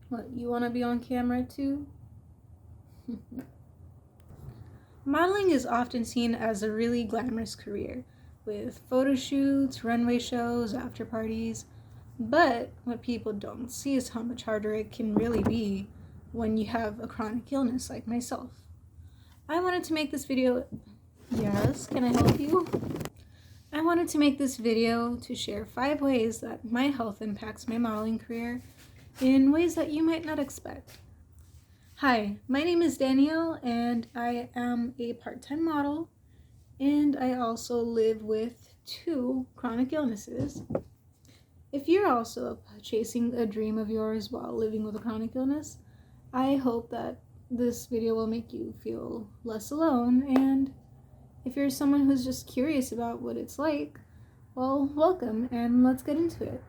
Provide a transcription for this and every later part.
What, you want to be on camera too? Modeling is often seen as a really glamorous career, with photo shoots, runway shows, after parties. But what people don't see is how much harder it can really be when you have a chronic illness like myself. I wanted to make this video. Yes, can I help you? I wanted to make this video to share 5 ways that my health impacts my modeling career in ways that you might not expect. Hi, my name is Danielle and I am a part-time model, and I also live with 2 chronic illnesses. If you're also chasing a dream of yours while living with a chronic illness, I hope that this video will make you feel less alone, and if you're someone who's just curious about what it's like, well, welcome, and let's get into it.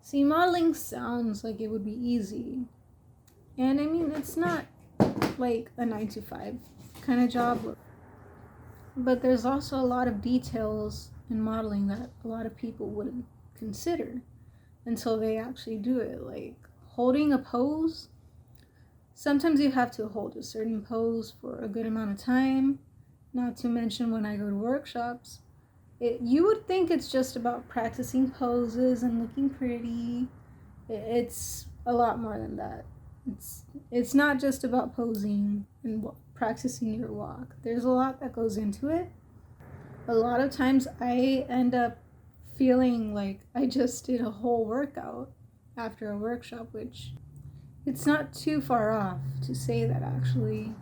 See, modeling sounds like it would be easy, and I mean, it's not like a 9-to-5 kind of job, but there's also a lot of details in modeling that a lot of people wouldn't consider until they actually do it, like holding a pose. Sometimes you have to hold a certain pose for a good amount of time, not to mention when I go to workshops. You would think it's just about practicing poses and looking pretty. It's a lot more than that. It's not just about posing and practicing your walk. There's a lot that goes into it. A lot of times I end up feeling like I just did a whole workout after a workshop, which it's not too far off to say that, actually,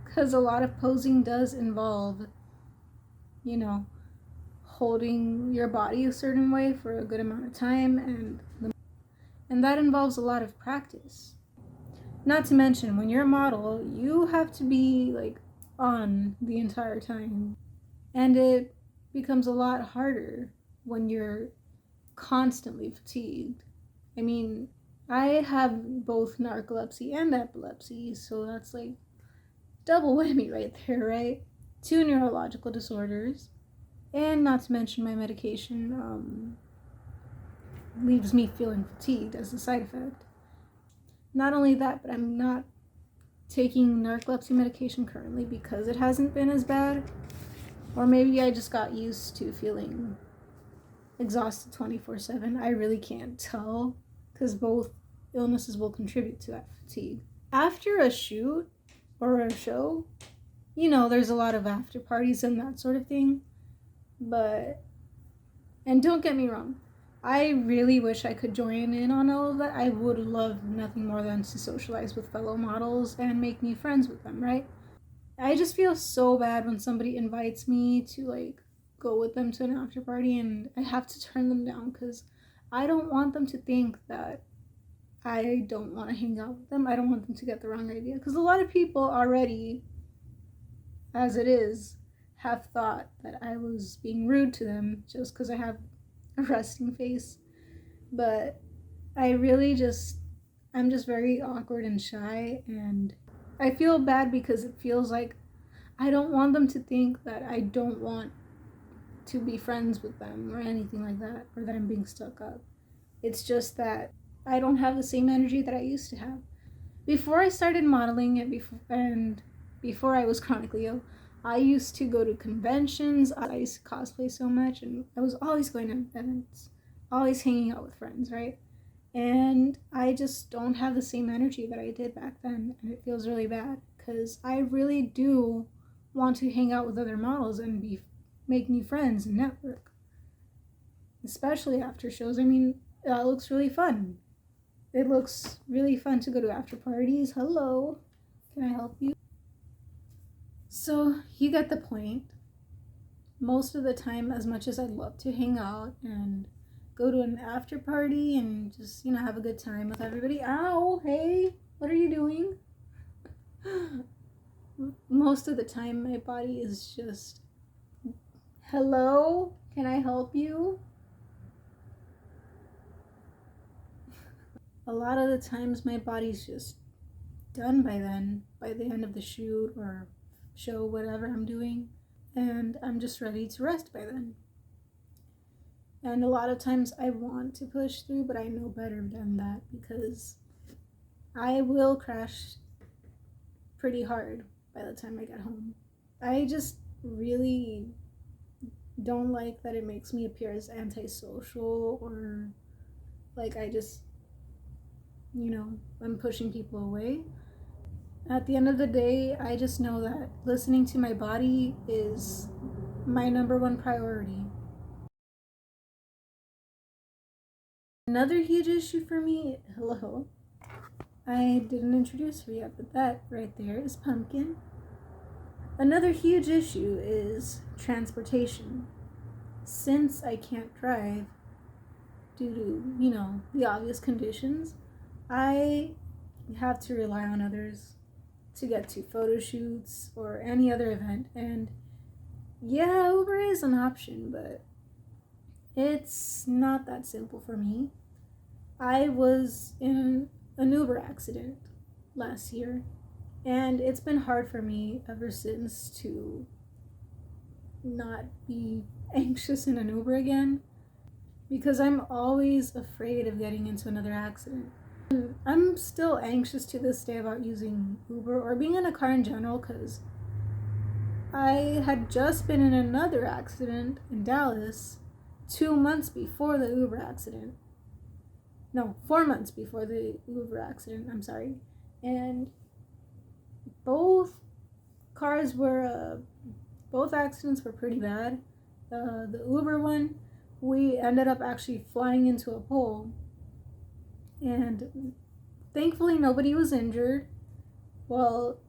because a lot of posing does involve, holding your body a certain way for a good amount of time, and that involves a lot of practice. Not to mention, when you're a model, you have to be like on the entire time, and it becomes a lot harder when you're constantly fatigued. I mean, I have both narcolepsy and epilepsy, so that's like double whammy right there, right? 2 neurological disorders, and not to mention my medication leaves me feeling fatigued as a side effect. Not only that, but I'm not taking narcolepsy medication currently because it hasn't been as bad, or maybe I just got used to feeling exhausted 24/7. I really can't tell, because both illnesses will contribute to that fatigue. After a shoot or a show, there's a lot of after parties and that sort of thing. And don't get me wrong, I really wish I could join in on all of that. I would love nothing more than to socialize with fellow models and make new friends with them, right? I just feel so bad when somebody invites me to like go with them to an after party and I have to turn them down because I don't want them to think that I don't want to hang out with them. I don't want them to get the wrong idea, because a lot of people already, as it is, have thought that I was being rude to them just because I have a resting face. But I'm just very awkward and shy, and I feel bad because it feels like I don't want them to think that I don't want to be friends with them or anything like that, or that I'm being stuck up. It's just that I don't have the same energy that I used to have. Before I started modeling and before I was chronically ill, I used to go to conventions. I used to cosplay so much, and I was always going to events, always hanging out with friends, right? And I just don't have the same energy that I did back then, and it feels really bad because I really do want to hang out with other models and make new friends and network, especially after shows. I mean, that looks really fun. It looks really fun to go to after parties. Hello, can I help you? So you get the point. Most of the time, as much as I'd love to hang out and go to an after party and just, have a good time with everybody. Ow, hey, what are you doing? Most of the time, my body is just, hello, can I help you? A lot of the times, my body's just done by then, by the end of the shoot or show, whatever I'm doing, and I'm just ready to rest by then. And a lot of times I want to push through, but I know better than that because I will crash pretty hard by the time I get home. I just really don't like that it makes me appear as antisocial or like I just, I'm pushing people away. At the end of the day, I just know that listening to my body is my number one priority. Another huge issue for me, hello, I didn't introduce her yet, but that right there is Pumpkin. Another huge issue is transportation. Since I can't drive due to, the obvious conditions, I have to rely on others to get to photo shoots or any other event. And yeah, Uber is an option, but it's not that simple for me. I was in an Uber accident last year, and it's been hard for me ever since to not be anxious in an Uber again because I'm always afraid of getting into another accident. I'm still anxious to this day about using Uber or being in a car in general because I had just been in another accident in Dallas 2 months before the Uber accident. No, 4 months before the Uber accident, I'm sorry. And both both accidents were pretty bad. The Uber one, we ended up actually flying into a pole. And thankfully nobody was injured. Well,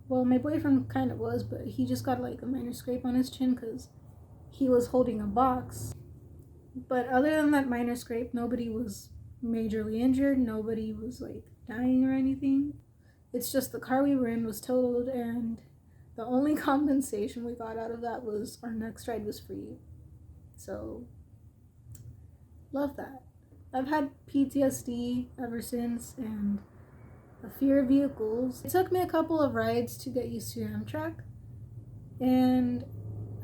my boyfriend kind of was, but he just got like a minor scrape on his chin because he was holding a box. But other than that minor scrape, nobody was majorly injured. Nobody was like dying or anything. It's just the car we were in was totaled, and the only compensation we got out of that was our next ride was free. So, love that. I've had PTSD ever since, and a fear of vehicles. It took me a couple of rides to get used to Amtrak, and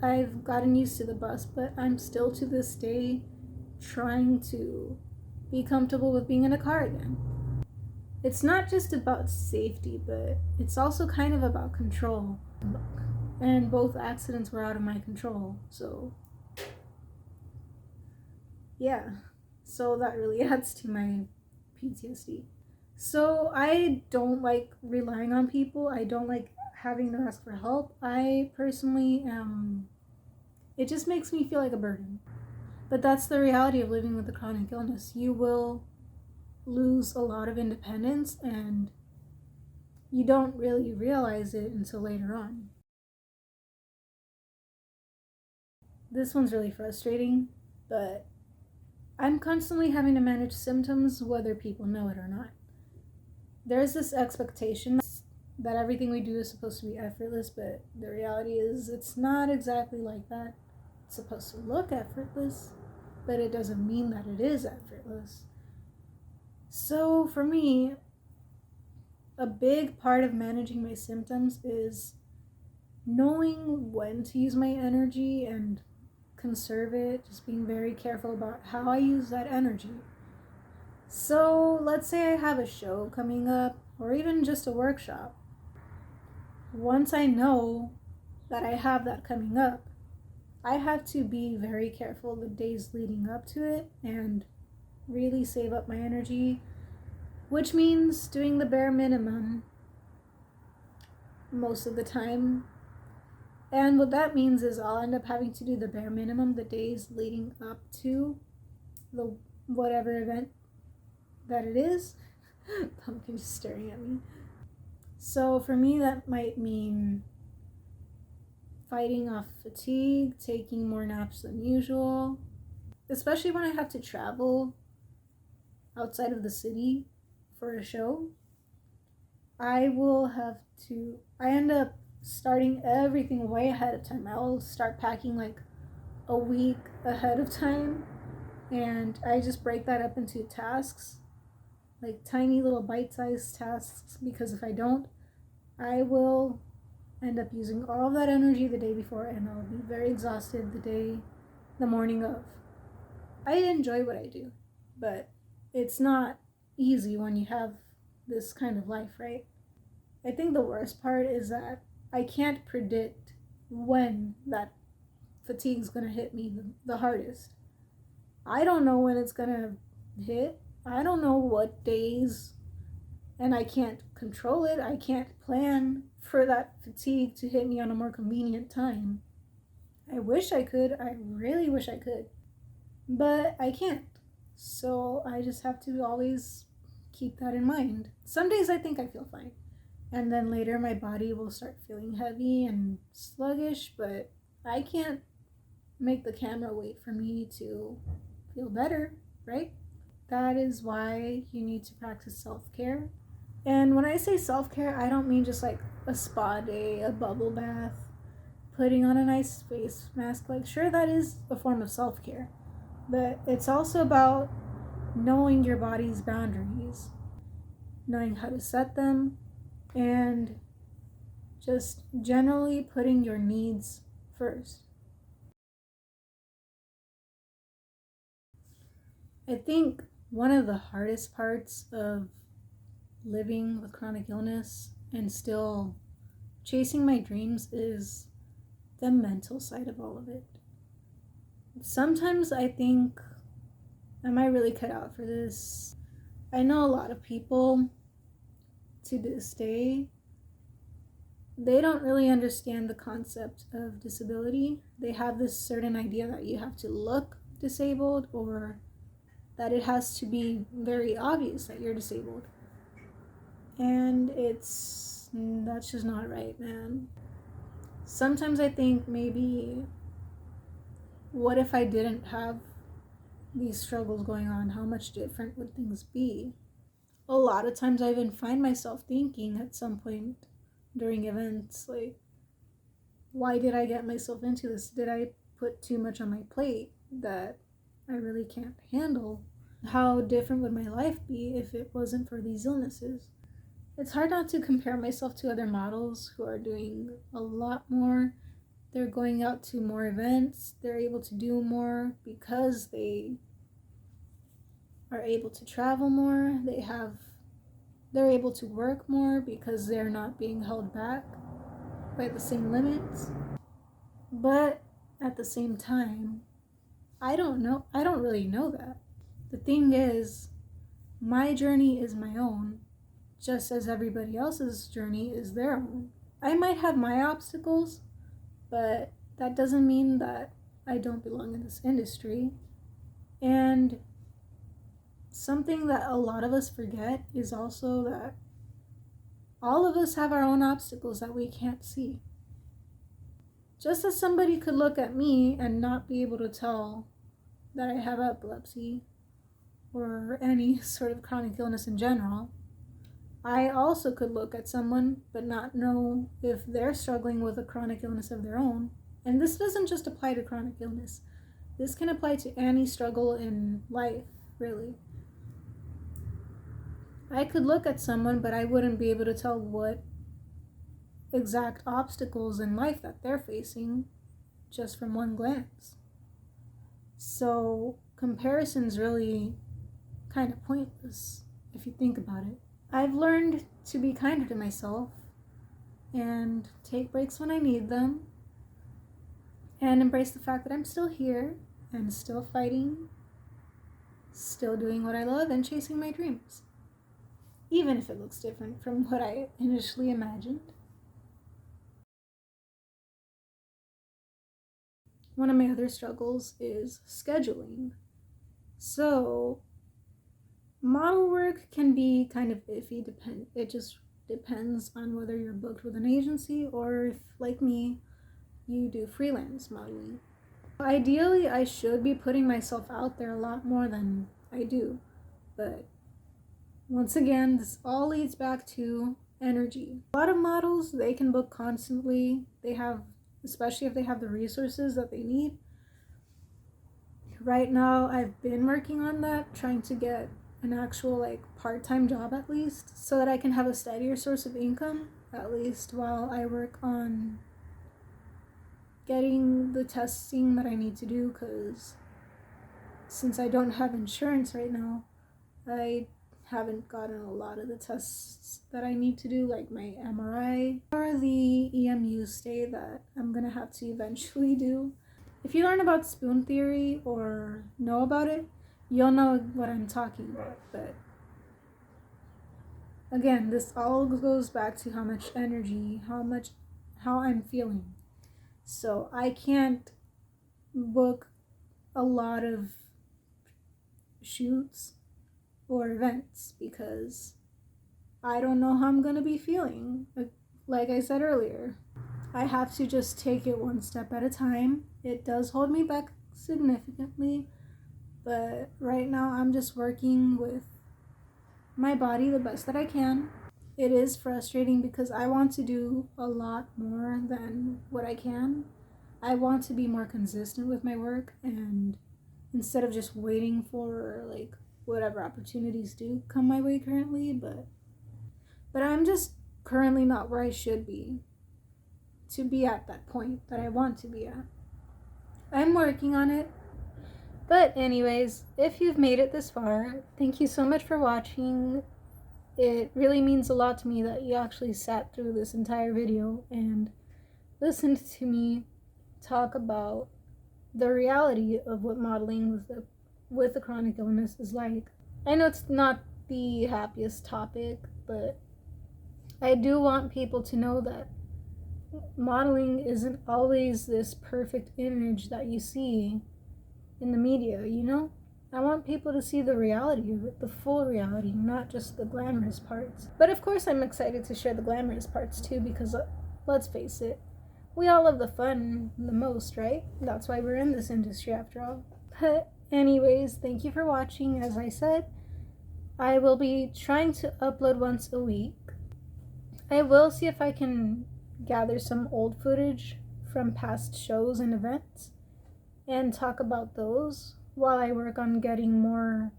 I've gotten used to the bus, but I'm still to this day trying to be comfortable with being in a car again. It's not just about safety, but it's also kind of about control. And both accidents were out of my control, so yeah. So that really adds to my PTSD. So I don't like relying on people. I don't like having to ask for help. I personally it just makes me feel like a burden. But that's the reality of living with a chronic illness. You will lose a lot of independence and you don't really realize it until later on. This one's really frustrating, but I'm constantly having to manage symptoms whether people know it or not. There's this expectation that everything we do is supposed to be effortless, but the reality is it's not exactly like that. It's supposed to look effortless, but it doesn't mean that it is effortless. So for me, a big part of managing my symptoms is knowing when to use my energy and conserve it, just being very careful about how I use that energy. So let's say I have a show coming up or even just a workshop. Once I know that I have that coming up, I have to be very careful the days leading up to it and really save up my energy, which means doing the bare minimum most of the time. And what that means is I'll end up having to do the bare minimum the days leading up to the whatever event that it is. Pumpkin just staring at me. So for me, that might mean fighting off fatigue, taking more naps than usual, especially when I have to travel outside of the city for a show. I end up starting everything way ahead of time. I'll start packing like a week ahead of time, and I just break that up into tasks, like tiny little bite-sized tasks, because if I don't, I will end up using all of that energy the day before and I'll be very exhausted the morning of. I enjoy what I do, but it's not easy when you have this kind of life, right? I think the worst part is that I can't predict when that fatigue's gonna hit me the hardest. I don't know when it's gonna hit. I don't know what days, and I can't control it. I can't plan for that fatigue to hit me on a more convenient time. I wish I could. I really wish I could. But I can't. So I just have to always keep that in mind. Some days I think I feel fine. And then later my body will start feeling heavy and sluggish, but I can't make the camera wait for me to feel better, right? That is why you need to practice self care. And when I say self care, I don't mean just like a spa day, a bubble bath, putting on a nice face mask. Like, sure, that is a form of self care, but it's also about knowing your body's boundaries, knowing how to set them, and just generally putting your needs first. I think one of the hardest parts of living with chronic illness and still chasing my dreams is the mental side of all of it. Sometimes I think, am I really cut out for this? I know a lot of people to this day, they don't really understand the concept of disability. They have this certain idea that you have to look disabled, or that it has to be very obvious that you're disabled. And that's just not right, man. Sometimes I think maybe, what if I didn't have these struggles going on? How much different would things be? A lot of times I even find myself thinking at some point during events, like, why did I get myself into this? Did I put too much on my plate that I really can't handle? How different would my life be if it wasn't for these illnesses? It's hard not to compare myself to other models who are doing a lot more. They're going out to more events. They're able to do more because they are able to travel more. They're able to work more because they're not being held back by the same limits. But at the same time, I don't really know that. The thing is, my journey is my own, just as everybody else's journey is their own. I might have my obstacles, but that doesn't mean that I don't belong in this industry. And something that a lot of us forget is also that all of us have our own obstacles that we can't see. Just as somebody could look at me and not be able to tell that I have epilepsy or any sort of chronic illness in general, I also could look at someone but not know if they're struggling with a chronic illness of their own. And this doesn't just apply to chronic illness. This can apply to any struggle in life, really. I could look at someone, but I wouldn't be able to tell what exact obstacles in life that they're facing just from one glance. So comparison's really kind of pointless if you think about it. I've learned to be kinder to myself and take breaks when I need them, and embrace the fact that I'm still here and still fighting, still doing what I love and chasing my dreams, even if it looks different from what I initially imagined. One of my other struggles is scheduling. So model work can be kind of iffy. It just depends on whether you're booked with an agency or if, like me, you do freelance modeling. Ideally, I should be putting myself out there a lot more than I do. But once again, this all leads back to energy. A lot of models, they can book constantly. They have, especially if they have the resources that they need. Right now, I've been working on that, trying to get an actual part-time job at least, so that I can have a steadier source of income, at least while I work on getting the testing that I need to do, because since I don't have insurance right now, I haven't gotten a lot of the tests that I need to do, like my MRI or the EMU stay that I'm gonna have to eventually do. If you learn about spoon theory or know about it, you'll know what I'm talking about. But again, this all goes back to how much energy, how I'm feeling. So I can't book a lot of shoots or events because I don't know how I'm gonna be feeling. Like I said earlier, I have to just take it one step at a time. It does hold me back significantly, but right now I'm just working with my body the best that I can. It is frustrating because I want to do a lot more than what I can. I want to be more consistent with my work, and instead of just waiting for like whatever opportunities do come my way currently, but I'm just currently not where I should be to be at that point that I want to be at. I'm working on it. But anyways, if you've made it this far, thank you so much for watching. It really means a lot to me that you actually sat through this entire video and listened to me talk about the reality of what modeling with a chronic illness is like. I know it's not the happiest topic, but I do want people to know that modeling isn't always this perfect image that you see in the media, you know? I want people to see the reality of it, the full reality, not just the glamorous parts. But of course I'm excited to share the glamorous parts too, because let's face it, we all love the fun the most, right? That's why we're in this industry after all. But anyways, thank you for watching. As I said, I will be trying to upload once a week. I will see if I can gather some old footage from past shows and events and talk about those while I work on getting more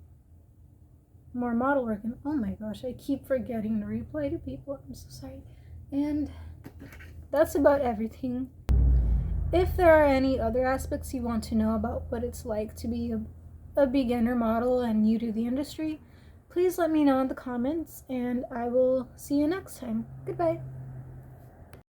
model work. And oh my gosh, I keep forgetting to reply to people. I'm so sorry. And that's about everything. If there are any other aspects you want to know about what it's like to be a beginner model and new to the industry, please let me know in the comments, and I will see you next time. Goodbye.